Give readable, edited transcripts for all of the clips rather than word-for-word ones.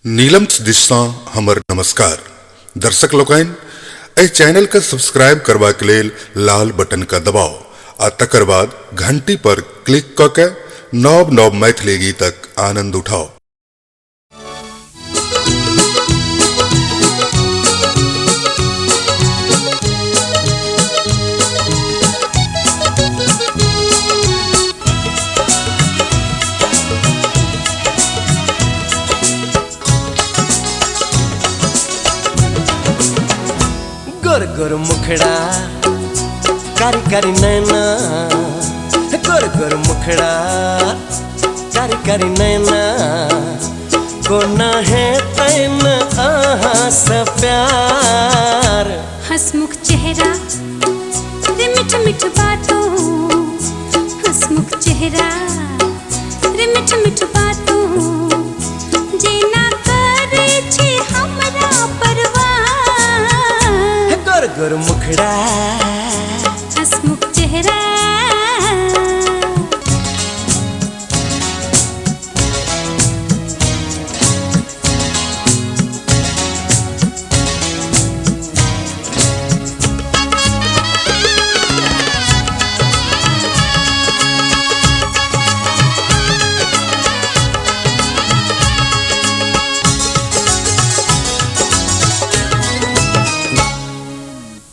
नीलम दिशा हमर नमस्कार दर्शक लोकन ए चैनल का सब्सक्राइब करवा के लेल लाल बटन का दबाओ आ तकर बाद घंटी पर क्लिक क के नव नव मैथिली गीतक आनंद उठाओ। गोर गोर मुखड़ा कारी कारी नैना, गोर गोर मुखड़ा कारी कारी नैना, कोना है तैन आहा सा प्यार। हंसमुख चेहरा रे मिठ मिठ बातों, हंसमुख चेहरा रे मिठ मिठ बातों, जेना करे छे हमरा परवार। गोर गोर मुखड़ा हंसमुख चेहरा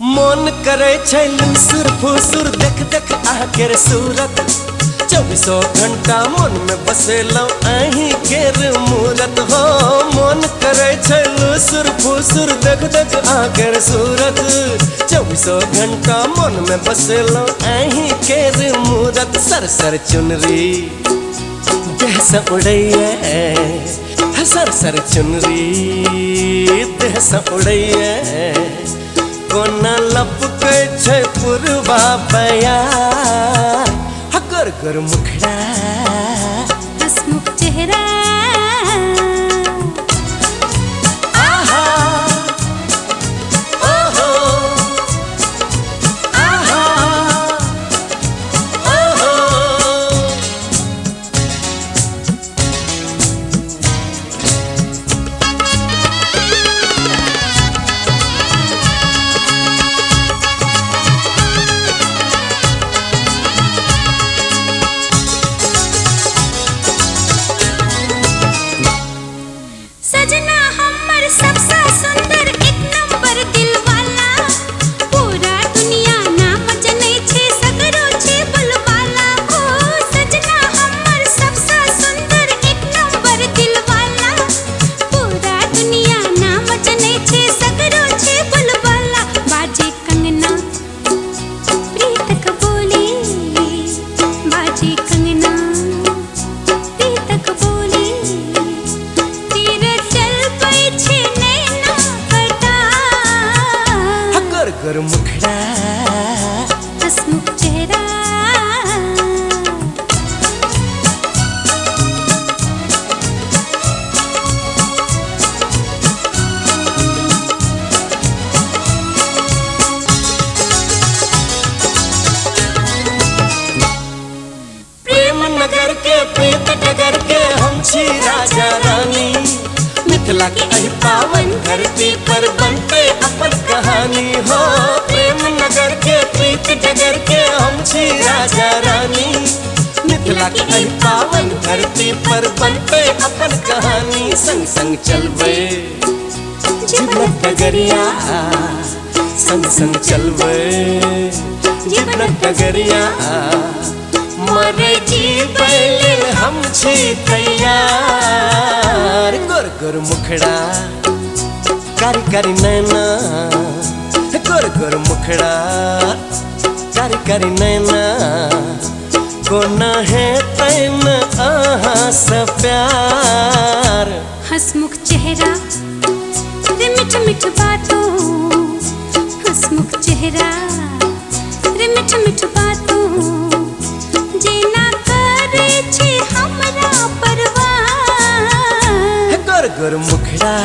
मन करे छै लुसुर फुसुर देख देख आह केर सूरत। 24 घंटा मन में बसेलौ अहीं केर मूरत हो। मन करे छै लुसुर फुसुर देख देख आह केर सूरत। 24 घंटा मन में बसेलौ अहीं केर मूरत। सर सर चुनरी देह से उड़ैए, सर सर चुनरी देह से उड़ैए, कोना लपकै छै पुरवा बयार। गोर गोर मुखड़ा हंसमुख चेहरा आहा ओहो आहा ओहो। सजना हमर सबसे सुंदर एक नंबर दिल वाला, पूरा दुनिया नाम जनै छे सगरो छे बुलवाला। ओ सजना हमर सबसे सुंदर एक नंबर दिल वाला, पूरा दुनिया नाम जनै छे सगरो छे बुलवाला। बाजे कंगना प्रीतक बोली, बाजे कंगना प्रीतक बोली, गोर मुखड़ा हंसमुख चेहरा प्रेम नगर के प्रीत नगर के हम छी राजा रानी। मिथिला के एही पावन धरती पर बनते अपन कहानी हो। प्रेम नगर के प्रीत नगर के हम छी राजा रानी। मिथिला के एही पावन धरती पर बनते अपन कहानी। संग संग चलबे जीवन डगरिया, संग संग चलबे जीवन डगरिया, मरे जीबै लेल हम छी तैयार। गोर गोर मुखड़ा कारी कारी नैना, गोर गोर मुखड़ा कारी कारी नैना, कोना है तैन आहा सा प्यार। हंसमुख चेहरा रे मिठ मिठ बातों, हंसमुख चेहरा रे मिठ मिठ बातों, जेना करे छे हमरा परवार। गोर गोर मुखड़ा